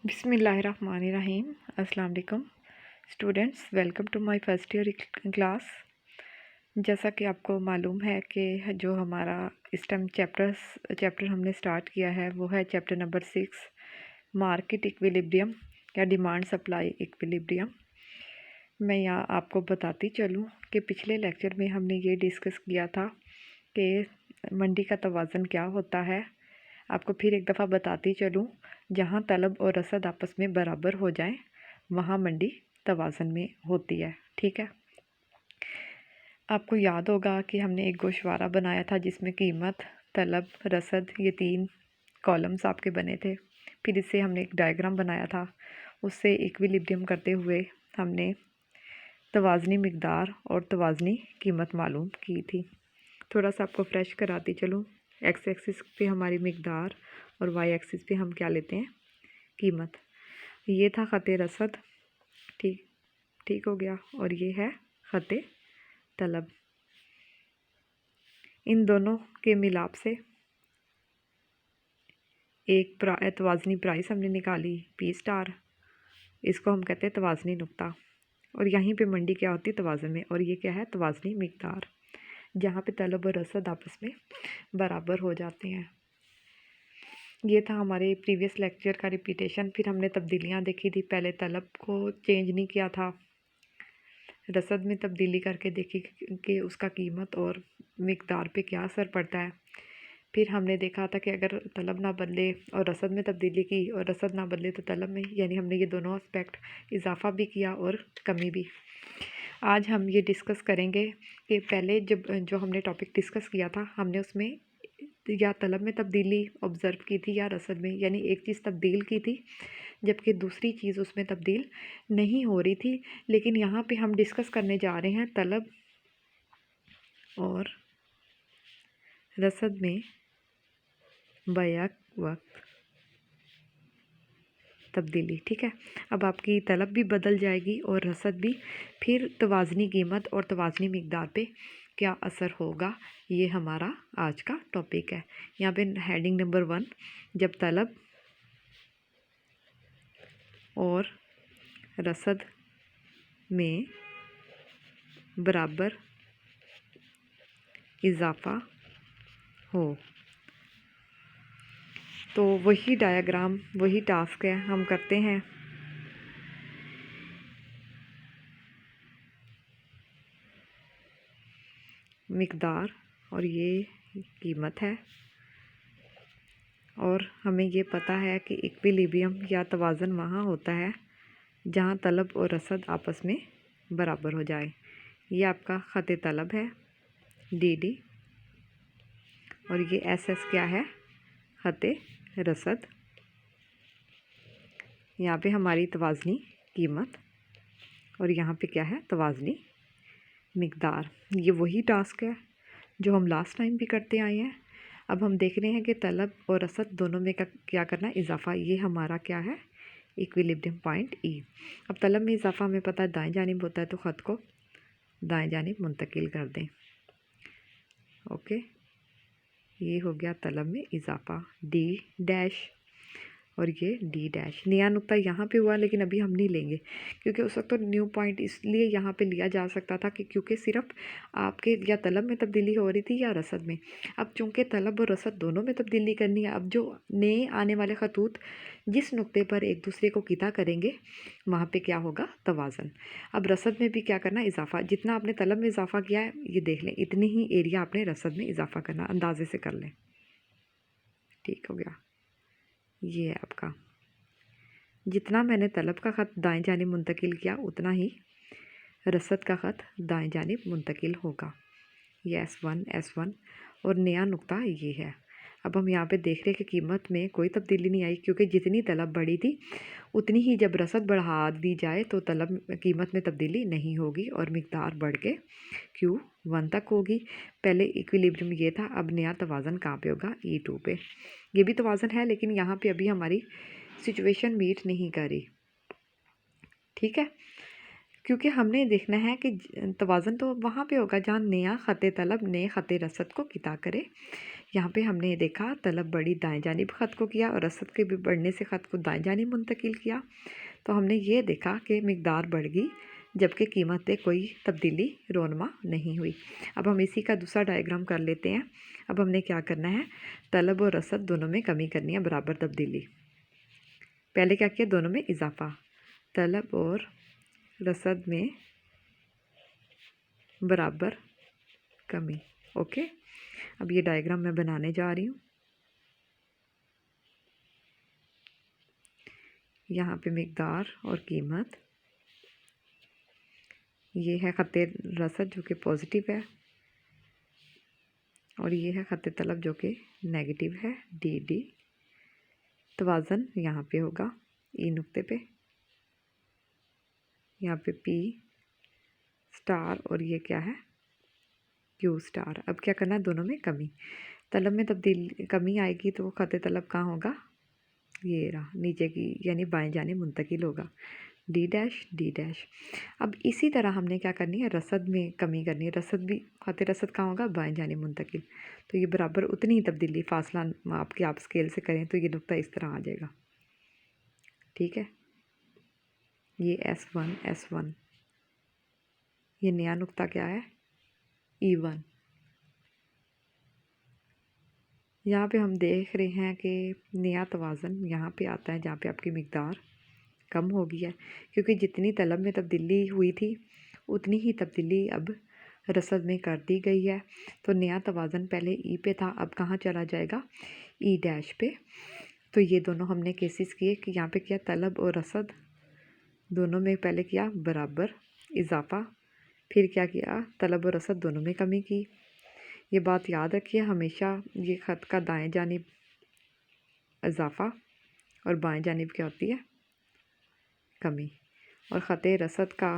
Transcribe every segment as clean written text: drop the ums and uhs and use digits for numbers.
बिस्मिल्लाहिर्रहमानिर्रहीम। अस्सलाम वालेकुम students, welcome to my first year class. जैसा कि आपको मालूम है कि जो हमारा इस टाइम चैप्टर हमने स्टार्ट किया है वो है चैप्टर नंबर 6, मार्केट इक्विलिब्रियम या डिमांड सप्लाई इक्विलिब्रियम। मैं यहाँ आपको बताती चलूँ कि पिछले लेक्चर में हमने ये डिस्कस किया था कि मंडी का तवाज़ुन क्या होता है। आपको फिर एक दफ़ा बताती चलूँ, जहाँ तलब और रसद आपस में बराबर हो जाएं वहाँ मंडी तवाज़ुन में होती है। ठीक है, आपको याद होगा कि हमने एक गोशवारा बनाया था जिसमें कीमत, तलब, रसद ये 3 कॉलम्स आपके बने थे। फिर इससे हमने एक डायग्राम बनाया था, उससे इक्विलिब्रियम करते हुए हमने तवाज़नी मिकदार और तवाज़नी कीमत मालूम की थी। थोड़ा सा आपको फ्रेश कराती चलूँ। एक्स एक्सिस पे हमारी मिकदार और वाई एक्सिस पे हम क्या लेते हैं, कीमत। ये था ख़त रसद, ठीक हो गया, और ये है ख़त तलब। इन दोनों के मिलाप से एक तवाज़नी प्राइस हमने निकाली P*, इसको हम कहते हैं तवाज़नी नुक्ता। और यहीं पे मंडी क्या होती है, तवाज़ुन में, और ये क्या है, तवाज़नी मिकदार, जहाँ पे तलब और रसद आपस में बराबर हो जाते हैं। ये था हमारे प्रीवियस लेक्चर का रिपीटेशन। फिर हमने तब्दीलियाँ देखी थी। पहले तलब को चेंज नहीं किया था, रसद में तब्दीली करके देखी कि उसका कीमत और मिकदार पे क्या असर पड़ता है। फिर हमने देखा था कि अगर तलब ना बदले और रसद में तब्दीली की और रसद ना बदले तो तलब में, यानी हमने ये दोनों एस्पेक्ट, इजाफा भी किया और कमी भी। आज हम ये डिस्कस करेंगे कि पहले जो हमने टॉपिक डिस्कस किया था, हमने उसमें या तलब में तब्दीली ऑब्ज़र्व की थी या रसद में, यानी एक चीज़ तब्दील की थी जबकि दूसरी चीज़ उसमें तब्दील नहीं हो रही थी। लेकिन यहाँ पे हम डिस्कस करने जा रहे हैं तलब और रसद में बैक वक्त तब्दीली। ठीक है, अब आपकी तलब भी बदल जाएगी और रसद भी। फिर तवाज़नी कीमत और तवाज़नी मिकदार पे क्या असर होगा, ये हमारा आज का टॉपिक है। यहाँ पे हेडिंग नंबर 1, जब तलब और रसद में बराबर इजाफा हो, तो वही डायग्राम, वही टास्क है, हम करते हैं। मिकदार और ये कीमत है, और हमें ये पता है कि इक्विलिब्रियम या तवाज़ुन वहाँ होता है जहाँ तलब और रसद आपस में बराबर हो जाए। ये आपका ख़त तलब है DD, और ये SS क्या है, ख़त रसद। यहाँ पे हमारी तवाज़नी कीमत और यहाँ पे क्या है, तवाज़नी मिकदार। ये वही टास्क है जो हम लास्ट टाइम भी करते आए हैं। अब हम देख रहे हैं कि तलब और रसद दोनों में क्या करना है, इजाफा। ये हमारा क्या है, इक्विलिब्रियम पॉइंट E। अब तलब में इजाफा हमें पता है दाएं जानिब होता है, तो ख़त को दाएं जानिब मुंतकिल कर दें। ओके, ये हो गया तलब में इजाफा D', और ये D'। नया नुक्ता यहाँ पे हुआ, लेकिन अभी हम नहीं लेंगे क्योंकि उस वक्त तो न्यू पॉइंट इसलिए यहाँ पे लिया जा सकता था कि क्योंकि सिर्फ आपके या तलब में तब्दीली हो रही थी या रसद में। अब चूँकि तलब और रसद दोनों में तब्दीली करनी है, अब जो नए आने वाले खतूत जिस नुक्ते पर एक दूसरे को किता करेंगे वहाँ पे क्या होगा, तवाज़ुन। अब रसद में भी क्या करना, इजाफा। जितना आपने तलब में इजाफा किया है, ये देख लें, इतनी ही एरिया आपने रसद में इजाफा करना, अंदाजे से कर लें। ठीक हो गया, ये है आपका। जितना मैंने तलब का ख़त दाएं जानिब मुंतकिल किया, उतना ही रसद का ख़त दाएं जानिब मुंतकिल होगा। ये S1 और नया नुक्ता ये है। अब हम यहाँ पे देख रहे हैं कि कीमत में कोई तब्दीली नहीं आई, क्योंकि जितनी तलब बढ़ी थी उतनी ही जब रसद बढ़ा दी जाए तो तलब कीमत में तब्दीली नहीं होगी और मिकदार बढ़ के Q1 तक होगी। पहले इक्विलिब्रियम ये था, अब नया तवाज़ुन कहाँ पे होगा, E2 पे। ये भी तवाज़ुन है, लेकिन यहाँ पे अभी हमारी सिचुएशन मीट नहीं करी। ठीक है, क्योंकि हमने देखना है कि तवाज़ुन तो वहाँ पे होगा जहाँ नया ख़त तलब नए ख़त रसद को किता करे। यहाँ पे हमने ये देखा तलब बढ़ी दाएं जानिब ख़त को किया और रसद के भी बढ़ने से ख़त को दाएं जानिब मुंतकिल किया। तो हमने ये देखा कि मिकदार बढ़ गई जबकि कीमत में कोई तब्दीली रोनमा नहीं हुई। अब हम इसी का दूसरा डायग्राम कर लेते हैं। अब हमने क्या करना है, तलब और रसद दोनों में कमी करनी है, बराबर तब्दीली। पहले क्या किया, दोनों में इजाफा, तलब और रसद में बराबर कमी। ओके, अब ये डायग्राम मैं बनाने जा रही हूँ। यहाँ पे मिकदार और कीमत, ये है ख़त रसद जो कि पॉजिटिव है और ये है ख़त तलब जो कि नेगेटिव है, डी डी। तवाज़न यहाँ पे होगा ई नुक्ते पे, यहाँ पे पी स्टार और ये क्या है, क्यू स्टार। अब क्या करना है, दोनों में कमी, तलब में तब्दील कमी आएगी तो वो ख़त तलब कहाँ होगा, ये रहा नीचे की, यानी बाएं जानिब मुंतकिल होगा, डी डैश डी डैश। अब इसी तरह हमने क्या करनी है, रसद में कमी करनी है, रसद भी ख़त रसद कहाँ होगा, बाएं जानिब मुंतकिल। तो ये बराबर उतनी ही तब्दीली, फासला माप के आप स्केल से करें तो ये नुक्ता इस तरह आ जाएगा। ठीक है, ये S1 S1, ये नया नुक्ता क्या है, E1। यहाँ पे हम देख रहे हैं कि नया तवाज़न यहाँ पे आता है जहाँ पे आपकी मिकदार कम हो गई है, क्योंकि जितनी तलब में तब्दीली हुई थी उतनी ही तब्दीली अब रसद में कर दी गई है। तो नया तवाज़न पहले ई पे था, अब कहाँ चला जाएगा, ई डैश पे। तो ये दोनों हमने केसेस किए कि यहाँ पे किया, तलब और रसद दोनों में पहले किया बराबर इजाफा, फिर क्या किया, तलब और रसद दोनों में कमी की। ये बात याद रखिए हमेशा, ये ख़त का दाएं जानिब इजाफा और बाएं जानिब क्या होती है, कमी। और ख़त रसद का,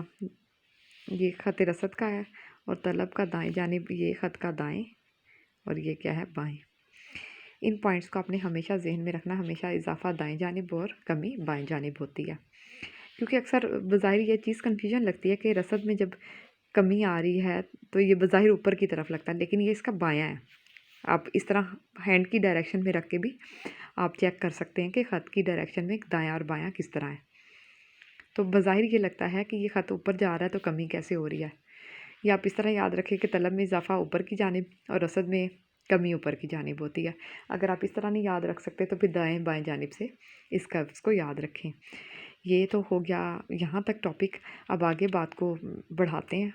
ये ख़त रसद का है और तलब का दाएं जानिब, ये ख़त का दाएं और ये क्या है, बाएं। इन पॉइंट्स को आपने हमेशा जहन में रखना, हमेशा इजाफा दाएं जानिब और कमी बाएं जानिब होती है। क्योंकि अक्सर बज़ाहिर ये चीज़ कन्फ्यूजन लगती है कि रसद में जब कमी आ रही है तो ये बज़ाहिर ऊपर की तरफ लगता है, लेकिन ये इसका बायां है। आप इस तरह हैंड की डायरेक्शन में रख के भी आप चेक कर सकते हैं कि ख़त की डायरेक्शन में दायां और बायां किस तरह है। तो बज़ाहिर ये लगता है कि ये ख़त ऊपर जा रहा है तो कमी कैसे हो रही है। या आप इस तरह याद रखें कि तलब में इजाफा ऊपर की जानिब और रसद में कमी ऊपर की जानिब होती है। अगर आप इस तरह नहीं याद रख सकते तो फिर दाएं बाएं जानिब से इस कर्व्स को याद रखें। ये तो हो गया यहाँ तक टॉपिक। अब आगे बात को बढ़ाते हैं।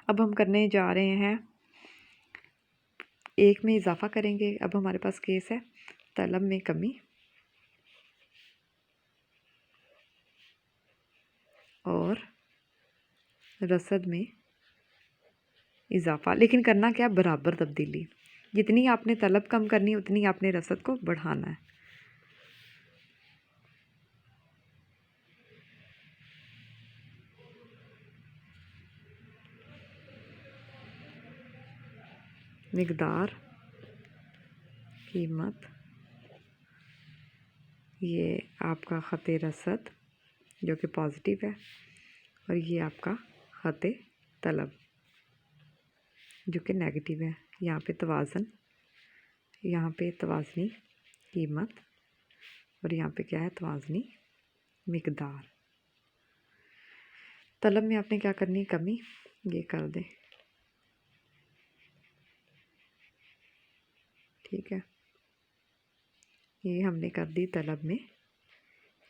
अब हम करने जा रहे हैं, एक में इजाफा करेंगे। अब हमारे पास केस है तलब में कमी और रसद में इजाफा, लेकिन करना क्या, बराबर तब्दीली। जितनी आपने तलब कम करनी है उतनी आपने रसद को बढ़ाना है। मिकदार, कीमत, ये आपका ख़त रसद जो कि पॉजिटिव है और ये आपका ख़त तलब जो कि नेगेटिव है। यहाँ पे तवाज़न, यहाँ पे तवाज़नी कीमत और यहाँ पे क्या है, तवाज़नी मिकदार। तलब में आपने क्या करनी है, कमी, ये कर दें, ठीक है। ये हमने कर दी तलब में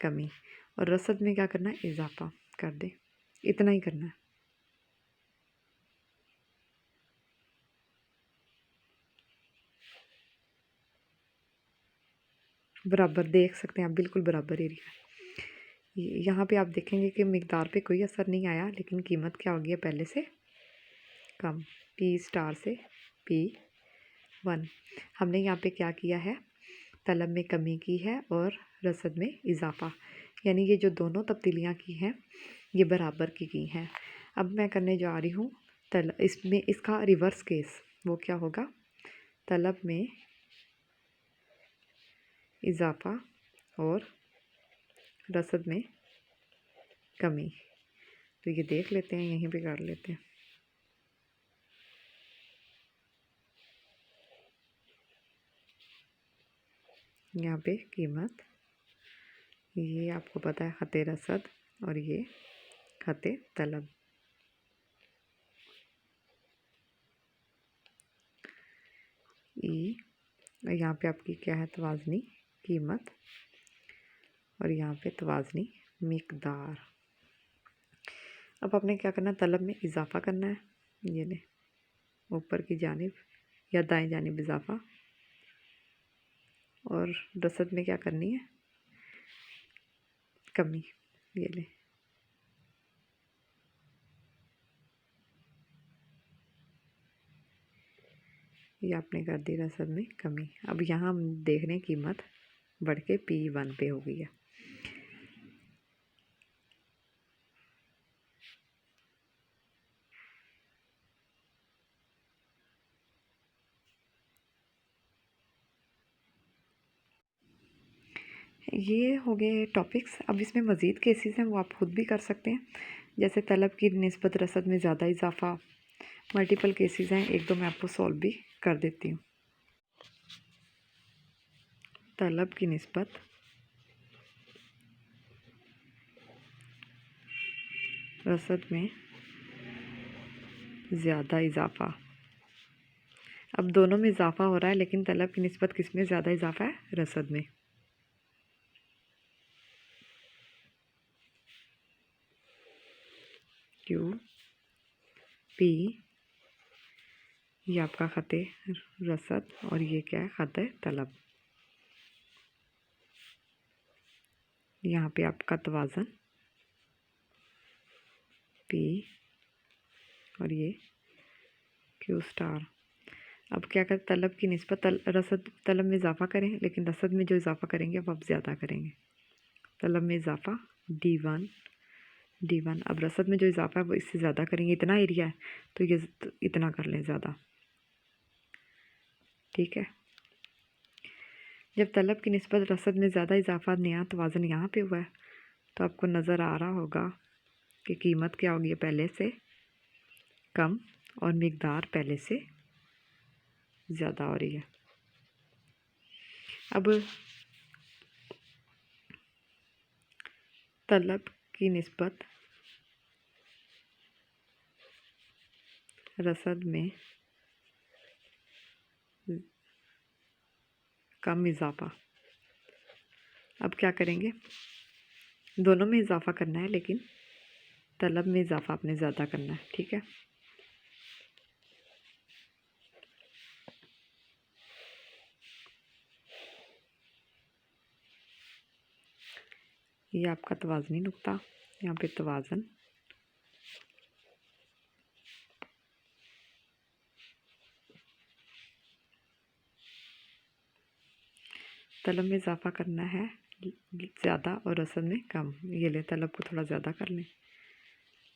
कमी और रसद में क्या करना है, इजाफा कर दे, इतना ही करना है। बराबर देख सकते हैं आप, बिल्कुल बराबर एरिया। यहाँ पे आप देखेंगे कि मिकदार पे कोई असर नहीं आया, लेकिन कीमत क्या हो गई है, पहले से कम, पी स्टार से P1। हमने यहाँ पे क्या किया है, तलब में कमी की है और रसद में इजाफा, यानी ये जो दोनों तब्दीलियाँ की हैं ये बराबर की गई हैं। अब मैं करने जा रही हूँ इसमें इसका रिवर्स केस, वो क्या होगा, तलब में इजाफा और रसद में कमी। तो ये देख लेते हैं, यहीं पे कर लेते हैं। यहाँ पे कीमत, ये आपको पता है ख़त रसद और ये ख़त तलब। ई, यहाँ पे आपकी क्या है तवाज़नी कीमत और यहाँ पे तवाज़नी मिकदार। अब आपने क्या करना है, तलब में इजाफ़ा करना है, ये ले ऊपर की जानिब या दाएं जानिब इजाफ़ा, और रसद में क्या करनी है कमी, ये ले। ये आपने कर दी रसद में कमी। अब यहाँ हम देख रहे हैं कीमत बढ़ के P1 पे हो गई है। ये हो गए टॉपिक्स। अब इसमें मज़ीद केसेस हैं, वो आप खुद भी कर सकते हैं, जैसे तलब की निस्बत रसद में ज़्यादा इजाफ़ा। मल्टीपल केसेस हैं, एक दो मैं आपको सॉल्व भी कर देती हूँ। तलब की निस्बत रसद में ज़्यादा इजाफ़ा। अब दोनों में इजाफ़ा हो रहा है, लेकिन तलब की निस्बत किस में ज़्यादा इजाफ़ा है, रसद में। क्यू पी, ये आपका ख़त रसद और ये क्या है ख़त तलब। यहाँ पे आपका तवाज़न पी और ये क्यू स्टार। अब क्या करें, तलब की निस्बत रसद तलब में इजाफ़ा करें, लेकिन रसद में जो इजाफ़ा करेंगे अब आप ज़्यादा करेंगे। तलब में इजाफ़ा D1। अब रसद में जो इजाफ़ा है वो इससे ज़्यादा करेंगे, इतना एरिया है तो ये इतना कर लें ज़्यादा, ठीक है। जब तलब की निस्बत रसद में ज़्यादा इजाफ़ा नया तवाज़न यहाँ पे हुआ है, तो आपको नज़र आ रहा होगा कि कीमत क्या होगी, पहले से कम और मिकदार पहले से ज़्यादा हो रही है। अब तलब की निस्बत रसद में कम इजाफ़ा। अब क्या करेंगे, दोनों में इजाफ़ा करना है, लेकिन तलब में इजाफ़ा आपने ज़्यादा करना है, ठीक है। ये आपका तवाज़नी नुक्ता, यहाँ पे तवाज़न तलब में इजाफ़ा करना है ज़्यादा और रसद में कम। ये ले तलब को थोड़ा ज़्यादा कर लें,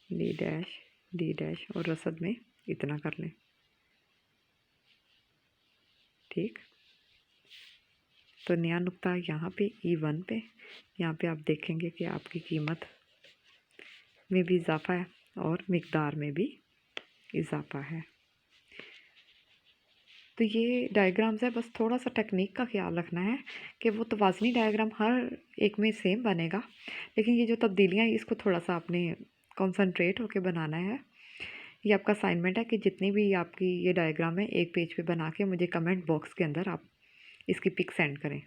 डी डैश और रसद में इतना कर लें, ठीक। तो नया नुक्ता यहाँ पे E1 पे, यहाँ पे आप देखेंगे कि आपकी कीमत में भी इजाफ़ा है और मिकदार में भी इजाफ़ा है। तो ये डायग्राम्स है, बस थोड़ा सा टेक्निक का ख्याल रखना है कि वो तवाज़नी डायग्राम हर एक में सेम बनेगा, लेकिन ये जो तब्दीलियाँ हैं इसको थोड़ा सा आपने कंसंट्रेट होकर बनाना है। ये आपका असाइनमेंट है कि जितनी भी आपकी ये डायग्राम है एक पेज पे बना के मुझे कमेंट बॉक्स के अंदर आप इसकी पिक सेंड करें।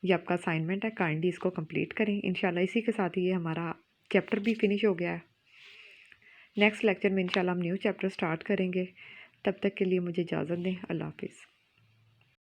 ये आपका असाइनमेंट है, काइंडली इसको कंप्लीट करें। इंशाल्लाह इसी के साथ ही ये हमारा चैप्टर भी फिनिश हो गया है। नेक्स्ट लेक्चर में इंशाल्लाह हम न्यू चैप्टर स्टार्ट करेंगे। तब तक के लिए मुझे इजाज़त दें। अल्लाह हाफिज़।